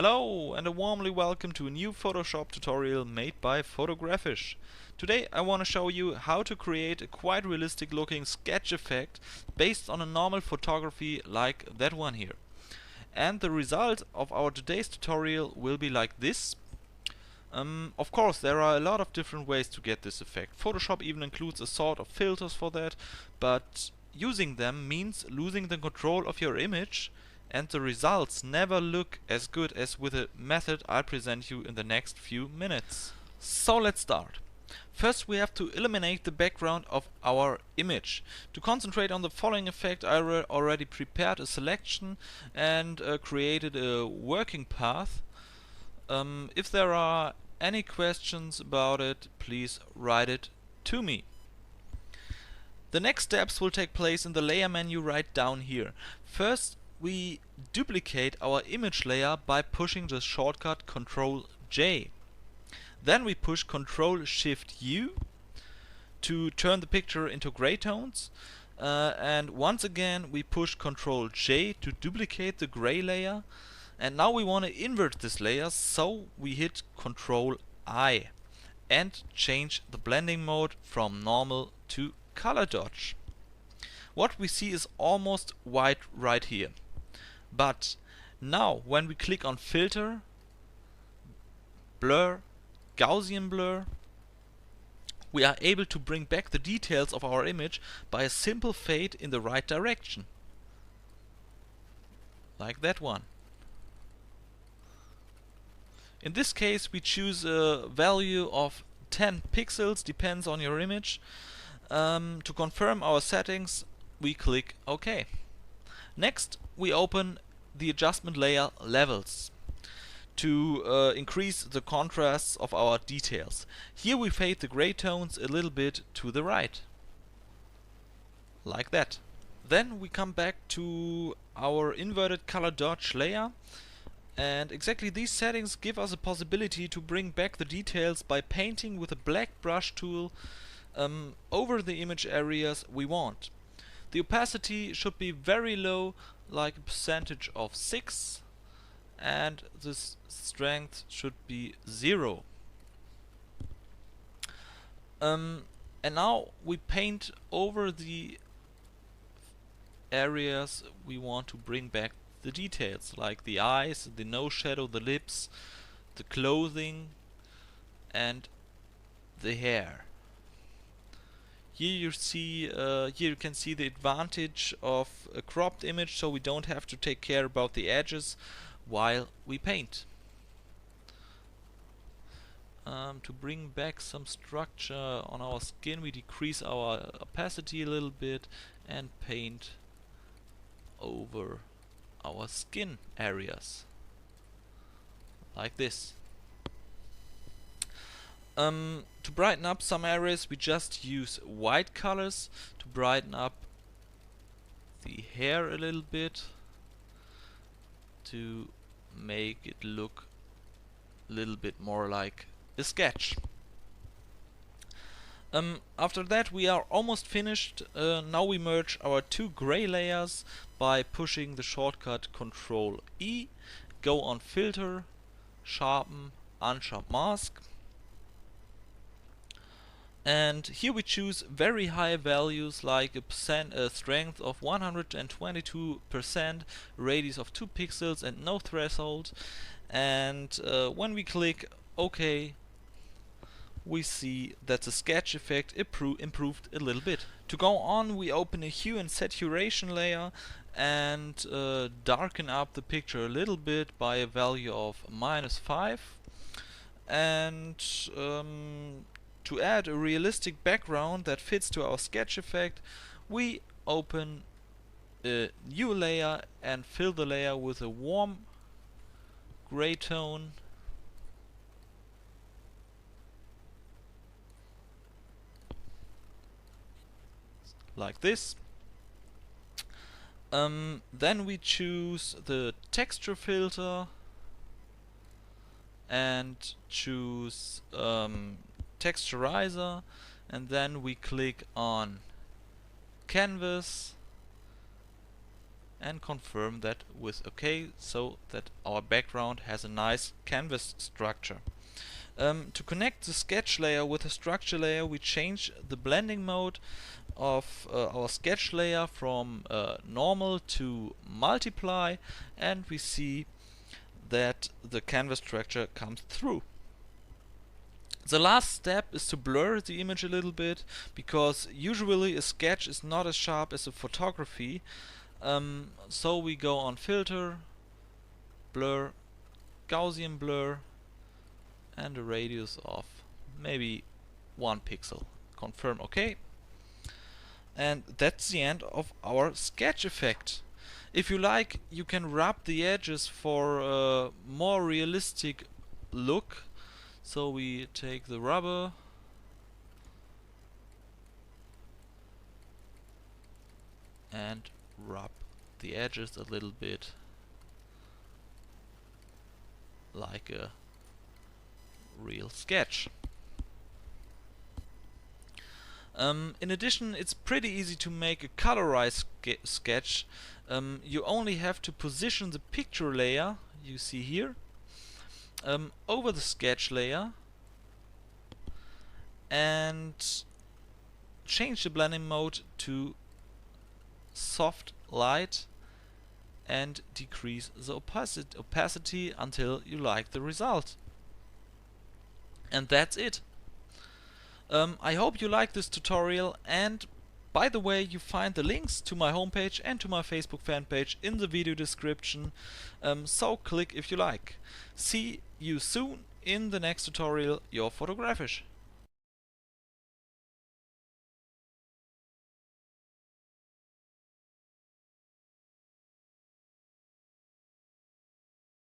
Hello and a warmly welcome to a new Photoshop tutorial made by Photographish. Today I want to show you how to create a quite realistic looking sketch effect based on a normal photography like that one here. And the result of our today's tutorial will be like this. Of course, there are a lot of different ways to get this effect. Photoshop even includes a sort of filters for that, but using them means losing the control of your image, and the results never look as good as with a method I'll present you in the next few minutes. So let's start. First we have to eliminate the background of our image. To concentrate on the following effect, I already prepared a selection and created a working path. If there are any questions about it, please write it to me. The next steps will take place in the layer menu right down here. First, we duplicate our image layer by pushing the shortcut Ctrl J. Then we push Ctrl Shift U to turn the picture into gray tones. And once again we push Ctrl J to duplicate the gray layer. And now we want to invert this layer, so we hit Ctrl I and change the blending mode from normal to color dodge. What we see is almost white right here. But now when we click on Filter, Blur, Gaussian Blur, we are able to bring back the details of our image by a simple fade in the right direction. Like that one. In this case we choose a value of 10 pixels, depends on your image. To confirm our settings we click OK. Next we open the adjustment layer Levels to increase the contrasts of our details. Here we fade the gray tones a little bit to the right. Like that. Then we come back to our inverted color dodge layer. And exactly these settings give us a possibility to bring back the details by painting with a black brush tool over the image areas we want. The opacity should be very low, like a percentage of 6, and the strength should be 0. And now we paint over the areas we want to bring back the details, like the eyes, the nose shadow, the lips, the clothing and the hair. Here you can see the advantage of a cropped image, so we don't have to take care about the edges while we paint. To bring back some structure on our skin, we decrease our opacity a little bit and paint over our skin areas like this. To brighten up some areas we just use white colors to brighten up the hair a little bit, to make it look a little bit more like a sketch. After that we are almost finished. Now we merge our two gray layers by pushing the shortcut Ctrl E, go on Filter, Sharpen, Unsharp Mask. And here we choose very high values like a strength of 122%, radius of 2 pixels and no threshold. And when we click OK, we see that the sketch effect improved a little bit. To go on, we open a hue and saturation layer and darken up the picture a little bit by a value of -5. And to add a realistic background that fits to our sketch effect, we open a new layer and fill the layer with a warm gray tone. Like this. Then we choose the texture filter and choose texturizer, and then we click on canvas and confirm that with OK, so that our background has a nice canvas structure. To connect the sketch layer with the structure layer, we change the blending mode of our sketch layer from normal to multiply, and we see that the canvas structure comes through. The last step is to blur the image a little bit, because usually a sketch is not as sharp as a photography. So we go on Filter, Blur, Gaussian Blur, and a radius of maybe 1 pixel. Confirm OK. And that's the end of our sketch effect. If you like, you can rub the edges for a more realistic look. So we take the rubber and rub the edges a little bit like a real sketch. In addition, it's pretty easy to make a colorized sketch. You only have to position the picture layer, you see here, over the sketch layer and change the blending mode to soft light and decrease the opacity until you like the result. And that's it. I hope you like this tutorial, and by the way, you find the links to my homepage and to my Facebook fan page in the video description, so click if you like. See you soon in the next tutorial. Your Photographish.